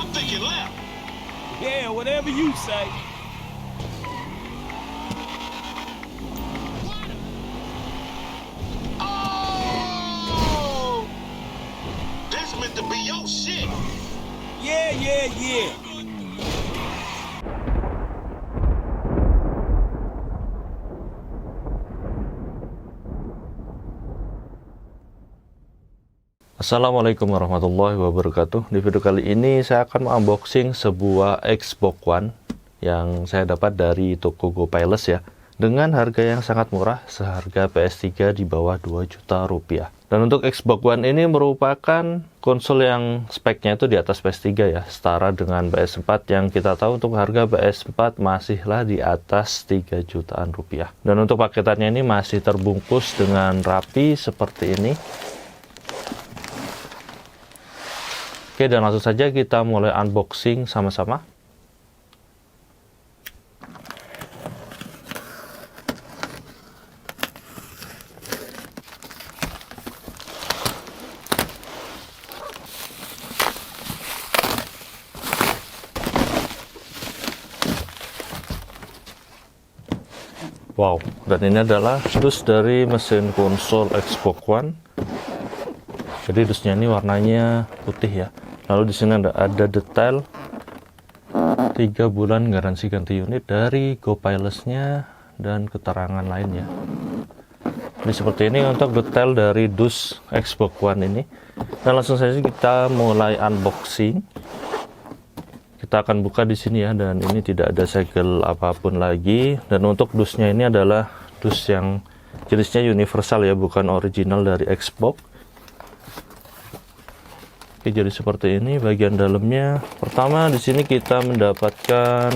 I'm thinking left. Yeah, whatever you say. Oh! This meant to be your shit. Yeah. Assalamualaikum warahmatullahi wabarakatuh. Di video kali ini saya akan unboxing sebuah Xbox One yang saya dapat dari toko GoPayless ya, dengan harga yang sangat murah, seharga PS3 di bawah 2 juta rupiah. Dan untuk Xbox One ini merupakan konsol yang speknya itu di atas PS3 ya, setara dengan PS4 yang kita tahu untuk harga PS4 masihlah di atas 3 jutaan rupiah. Dan untuk paketannya ini masih terbungkus dengan rapi seperti ini. Oke, dan langsung saja kita mulai unboxing sama-sama. Wow, dan ini adalah dus dari mesin konsol Xbox One. Jadi dusnya ini warnanya putih ya. Lalu di sini ada detail 3 bulan garansi ganti unit dari GoPayless-nya dan keterangan lainnya. Jadi seperti ini untuk detail dari dus Xbox One ini. Dan langsung saja kita mulai unboxing. Kita akan buka di sini ya, dan ini tidak ada segel apapun lagi. Dan untuk dusnya ini adalah dus yang jenisnya universal ya, bukan original dari Xbox. Oke, jadi seperti ini bagian dalamnya. Pertama di sini kita mendapatkan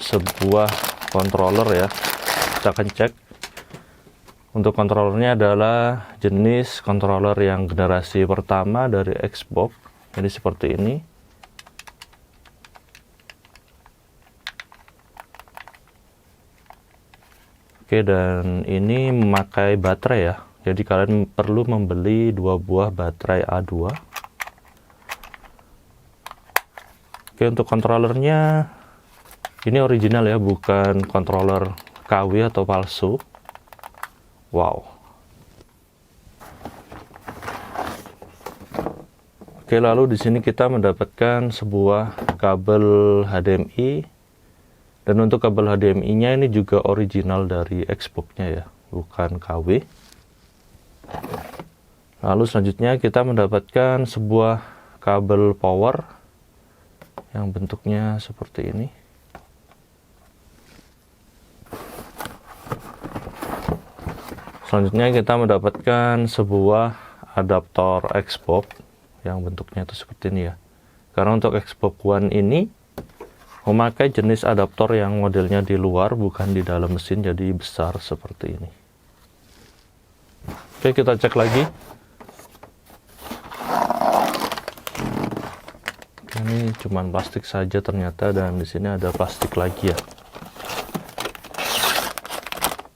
sebuah controller ya. Kita akan cek. Untuk controllernya adalah jenis controller yang generasi pertama dari Xbox. Jadi seperti ini. Oke, dan ini memakai baterai ya. Jadi kalian perlu membeli 2 buah baterai A2. Oke, untuk controllernya ini original ya, bukan controller KW atau palsu. Wow. Oke, lalu di sini kita mendapatkan sebuah kabel HDMI. Dan untuk kabel HDMI-nya ini juga original dari Xbox-nya ya, bukan KW. Lalu selanjutnya kita mendapatkan sebuah kabel power yang bentuknya seperti ini. Selanjutnya kita mendapatkan sebuah adaptor Xbox yang bentuknya itu seperti ini ya. Karena untuk Xbox One ini memakai jenis adaptor yang modelnya di luar bukan di dalam mesin, jadi besar seperti ini. Oke, kita cek lagi. Ini cuman plastik saja ternyata, dan di sini ada plastik lagi ya.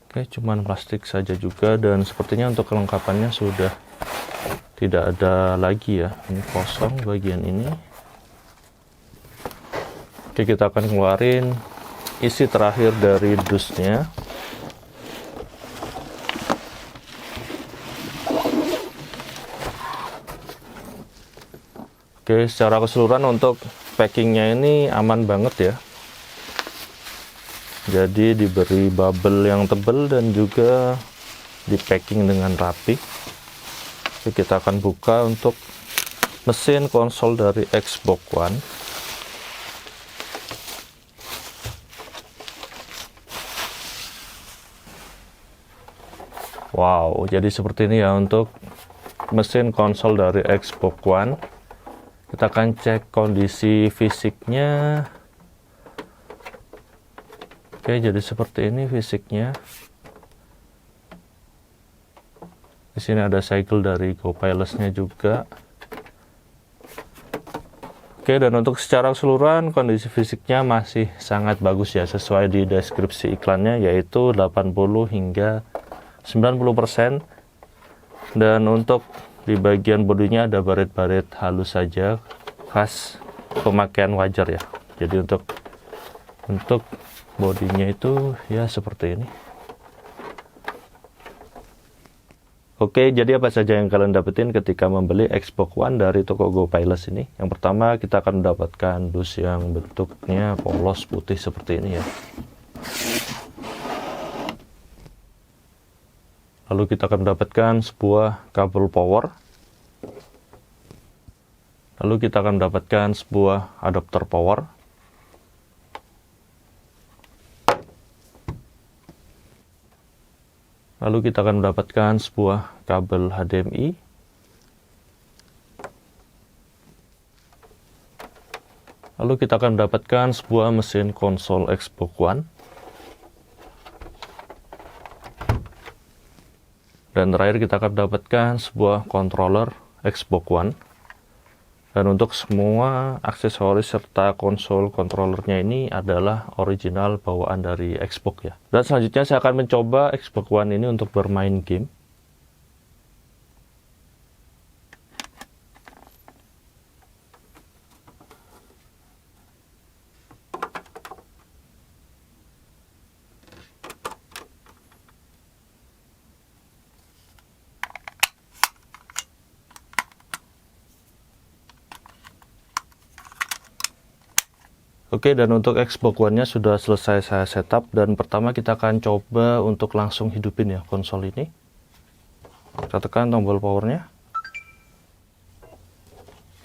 Oke, cuman plastik saja juga, dan sepertinya untuk kelengkapannya sudah tidak ada lagi ya. Ini kosong bagian ini. Oke, kita akan keluarin isi terakhir dari dusnya. Oke, secara keseluruhan untuk packingnya ini aman banget ya. Jadi diberi bubble yang tebal dan juga di packing dengan rapi. Oke, kita akan buka untuk mesin konsol dari Xbox One. Wow, jadi seperti ini ya untuk mesin konsol dari Xbox One. Kita akan cek kondisi fisiknya. Oke, jadi seperti ini fisiknya. Di sini ada segel dari GoPayless-nya juga. Oke, dan untuk secara keseluruhan kondisi fisiknya masih sangat bagus ya, sesuai di deskripsi iklannya, yaitu 80 hingga 90%. Dan untuk di bagian bodinya ada baret-baret halus saja khas pemakaian wajar ya. Jadi untuk bodinya itu ya seperti ini. Oke, jadi apa saja yang kalian dapetin ketika membeli Xbox One dari toko GoPayless ini? Yang pertama, kita akan mendapatkan dus yang bentuknya polos putih seperti ini ya. Lalu kita akan mendapatkan sebuah kabel power. Lalu kita akan mendapatkan sebuah adapter power. Lalu kita akan mendapatkan sebuah kabel HDMI. Lalu kita akan mendapatkan sebuah mesin konsol Xbox One. Dan terakhir kita akan mendapatkan sebuah controller Xbox One. Dan untuk semua aksesoris serta konsol kontrolernya ini adalah original bawaan dari Xbox ya. Dan selanjutnya saya akan mencoba Xbox One ini untuk bermain game. Oke, dan untuk Xbox One-nya sudah selesai saya setup, dan pertama kita akan coba untuk langsung hidupin ya konsol ini. Kita tekan tombol powernya.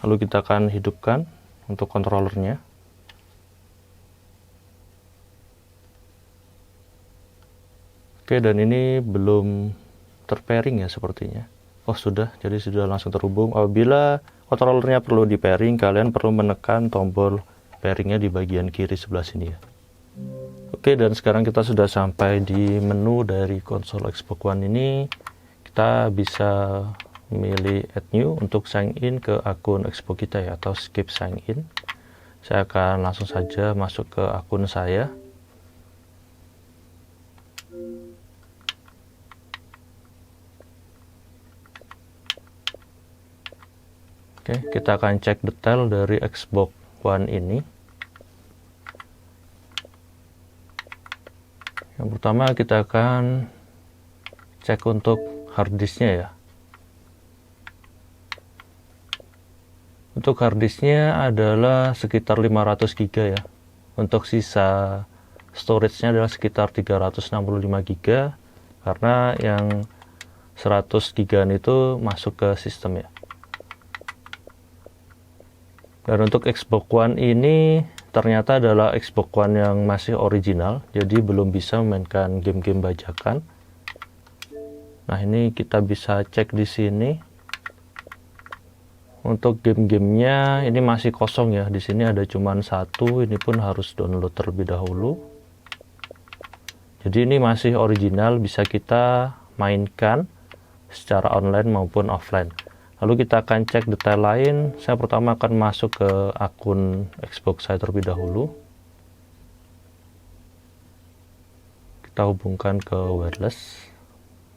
Lalu kita akan hidupkan untuk kontrolernya. Oke, dan ini belum terpairing ya sepertinya. Oh sudah, jadi sudah langsung terhubung. Apabila kontrolernya perlu di pairing, kalian perlu menekan tombol pairingnya di bagian kiri sebelah sini ya. Oke, dan sekarang kita sudah sampai di menu dari konsol Xbox One ini. Kita bisa memilih add new untuk sign in ke akun Xbox kita ya, atau skip sign in. Saya akan langsung saja masuk ke akun saya. Oke, kita akan cek detail dari Xbox One ini. Yang pertama kita akan cek untuk harddisknya ya. Untuk harddisknya adalah sekitar 500 GB ya. Untuk sisa storage-nya adalah sekitar 365 GB, karena yang 100 GB itu masuk ke sistem ya. Dan untuk Xbox One ini ternyata adalah Xbox One yang masih original, jadi belum bisa memainkan game-game bajakan. Nah, ini kita bisa cek di sini. Untuk game-gamenya ini masih kosong ya. Di sini ada cuman satu, ini pun harus download terlebih dahulu. Jadi ini masih original, bisa kita mainkan secara online maupun offline. Lalu kita akan cek detail lain. Saya pertama akan masuk ke akun Xbox saya terlebih dahulu. Kita hubungkan ke wireless.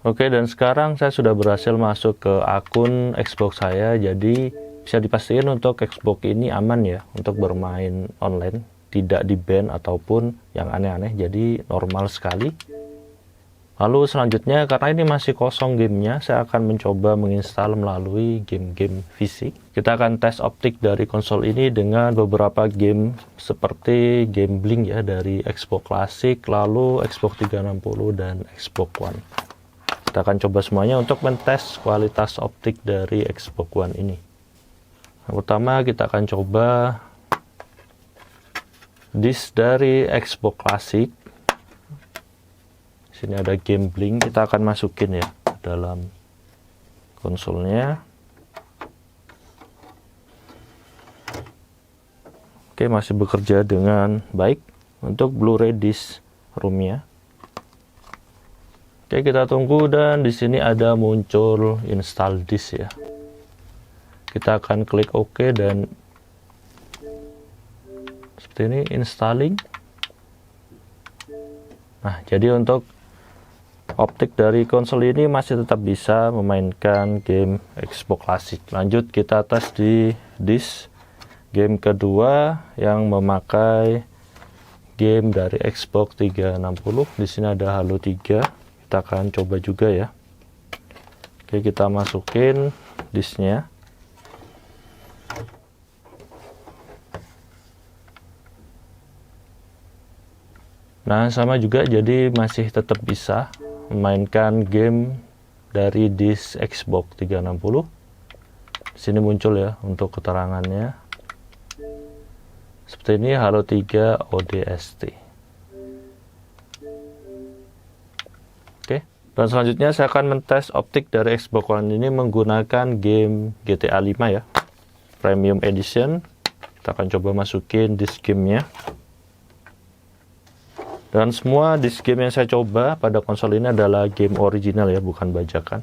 Oke, dan sekarang saya sudah berhasil masuk ke akun Xbox saya. Jadi bisa dipastikan untuk Xbox ini aman ya untuk bermain online. Tidak di-ban ataupun yang aneh-aneh. Jadi normal sekali. Lalu selanjutnya, karena ini masih kosong gamenya, saya akan mencoba menginstal melalui game-game fisik. Kita akan tes optik dari konsol ini dengan beberapa game seperti game Blink ya dari Xbox Classic, lalu Xbox 360 dan Xbox One. Kita akan coba semuanya untuk mentes kualitas optik dari Xbox One ini. Yang pertama kita akan coba disk dari Xbox Classic. Sini ada game Blink, kita akan masukin ya dalam konsolnya. Oke, masih bekerja dengan baik untuk Blu-ray disc room-nya. Oke, kita tunggu, dan di sini ada muncul install disk ya. Kita akan klik OK, dan seperti ini installing. Nah, jadi untuk optik dari konsol ini masih tetap bisa memainkan game Xbox Classic. Lanjut kita tes di disk. game kedua yang memakai game dari Xbox 360. Di sini ada Halo 3. Kita akan coba juga ya. Oke, kita masukin disknya. Nah, sama juga, jadi masih tetap bisa memainkan game dari disk Xbox 360. Di sini muncul ya untuk keterangannya. Seperti ini, Halo 3 ODST. Oke, dan selanjutnya saya akan mentes optik dari Xbox One ini menggunakan game GTA 5 ya, Premium Edition. Kita akan coba masukin disk gamenya. Dan semua disk game yang saya coba pada konsol ini adalah game original ya, bukan bajakan.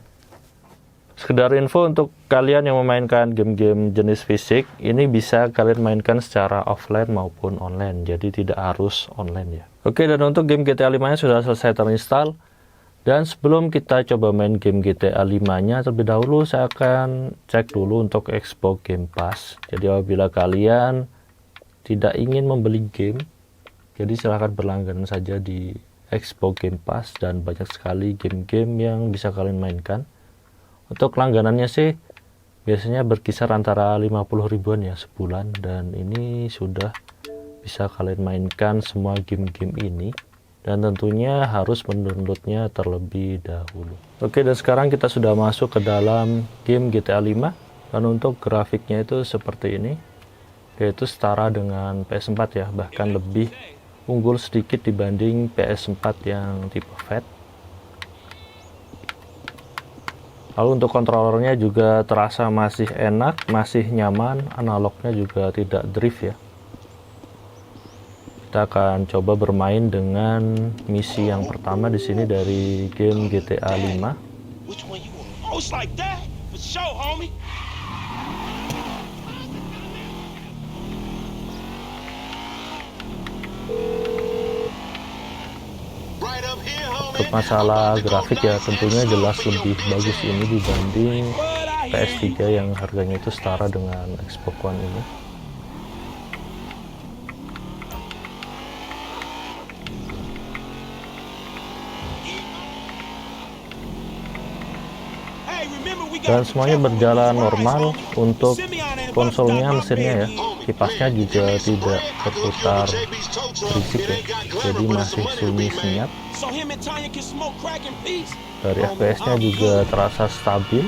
Sekedar info untuk kalian yang memainkan game-game jenis fisik, ini bisa kalian mainkan secara offline maupun online, jadi tidak harus online ya. Oke, dan untuk game GTA 5-nya sudah selesai terinstall. Dan sebelum kita coba main game GTA 5-nya, terlebih dahulu saya akan cek dulu untuk Xbox Game Pass. Jadi apabila kalian tidak ingin membeli game, jadi silahkan berlangganan saja di Xbox Game Pass, dan banyak sekali game-game yang bisa kalian mainkan. Untuk langganannya sih biasanya berkisar antara 50 ribuan ya sebulan, dan ini sudah bisa kalian mainkan semua game-game ini, dan tentunya harus mendownloadnya terlebih dahulu. Oke, dan sekarang kita sudah masuk ke dalam game GTA 5, dan untuk grafiknya itu seperti ini, yaitu setara dengan PS4 ya, bahkan lebih unggul sedikit dibanding PS4 yang tipe FAT. Lalu untuk kontrolernya juga terasa masih enak, masih nyaman, analognya juga tidak drift ya. Kita akan coba bermain dengan misi yang pertama di sini dari game GTA 5. Which one you want? Oh, it's like that? For sure, homie. Right up here, homie. Untuk masalah grafik ya tentunya jelas lebih bagus ini dibanding PS3 yang harganya itu setara dengan Xbox One ini. Dan semuanya berjalan normal. Untuk konsolnya, mesinnya ya, kipasnya juga tidak berputar berisik ya, jadi masih sunyi senyap. Dari FPS-nya juga terasa stabil.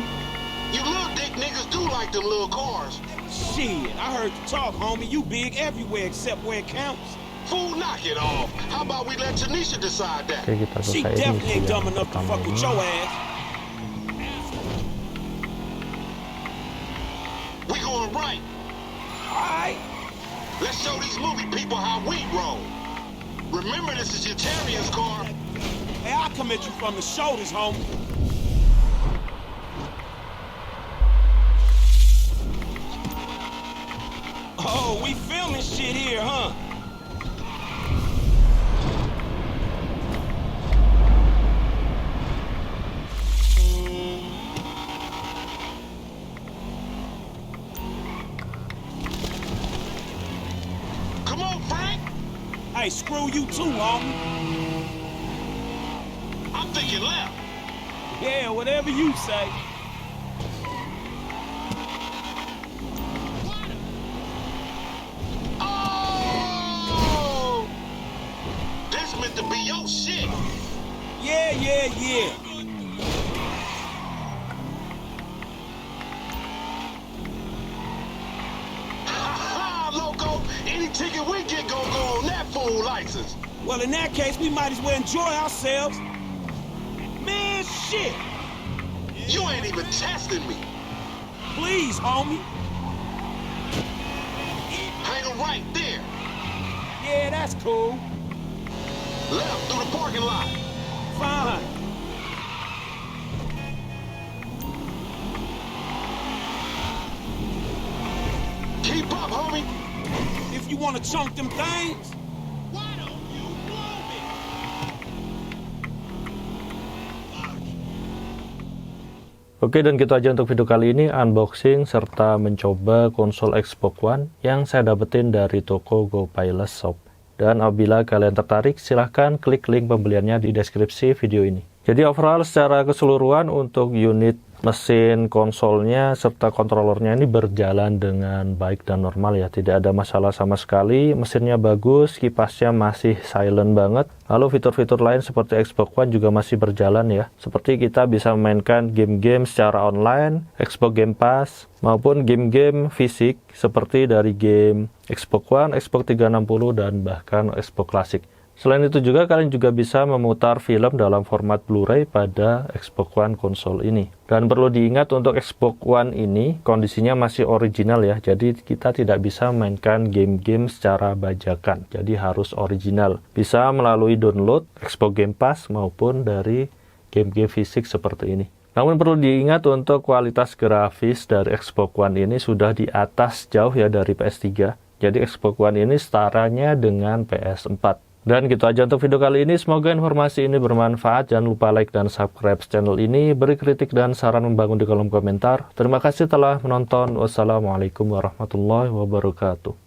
Shit, I heard you talk, homie. You big everywhere except where it counts. Fool, knock it off. How about we let Tanisha decide that? Oke, kita She selesai definitely misi ain't dumb yang enough to pertama fuck with ini. your ass. We going right. Alright. Let's show these movie people how we roll. Remember, this is your Terrier's car. Hey, I'll come at you from the shoulders, homie. Oh, we filming shit here, huh? Come on, Frank. Hey, screw you too, homie. I'm thinking left. Yeah, whatever you say. Oh! This meant to be your shit. Yeah. Ha loco. Any ticket we get gonna go on that fool license. Well, in that case, we might as well enjoy ourselves. Man, shit. You ain't even testing me. Please, homie. Hang 'em right there. Yeah, that's cool. Left through the parking lot. Fine. Keep up, homie. If you want to chunk them things. Why don't you blow me? Oke, dan gitu aja untuk video kali ini, unboxing serta mencoba konsol Xbox One yang saya dapetin dari toko GoPilot Shop. Dan apabila kalian tertarik, silahkan klik link pembeliannya di deskripsi video ini. Jadi overall secara keseluruhan untuk unit mesin konsolnya serta kontrolernya ini berjalan dengan baik dan normal ya, tidak ada masalah sama sekali. Mesinnya bagus, kipasnya masih silent banget. Lalu fitur-fitur lain seperti Xbox One juga masih berjalan ya, seperti kita bisa memainkan game-game secara online, Xbox Game Pass, maupun game-game fisik seperti dari game Xbox One, Xbox 360, dan bahkan Xbox Classic. Selain itu juga kalian juga bisa memutar film dalam format Blu-ray pada Xbox One konsol ini. Dan perlu diingat untuk Xbox One ini kondisinya masih original ya, jadi kita tidak bisa mainkan game-game secara bajakan, jadi harus original. Bisa melalui download Xbox Game Pass maupun dari game-game fisik seperti ini. Namun perlu diingat untuk kualitas grafis dari Xbox One ini sudah di atas jauh ya dari PS3. Jadi Xbox One ini setaranya dengan PS4. Dan gitu aja untuk video kali ini, semoga informasi ini bermanfaat. Jangan lupa like dan subscribe channel ini, beri kritik dan saran membangun di kolom komentar. Terima kasih telah menonton. Wassalamualaikum warahmatullahi wabarakatuh.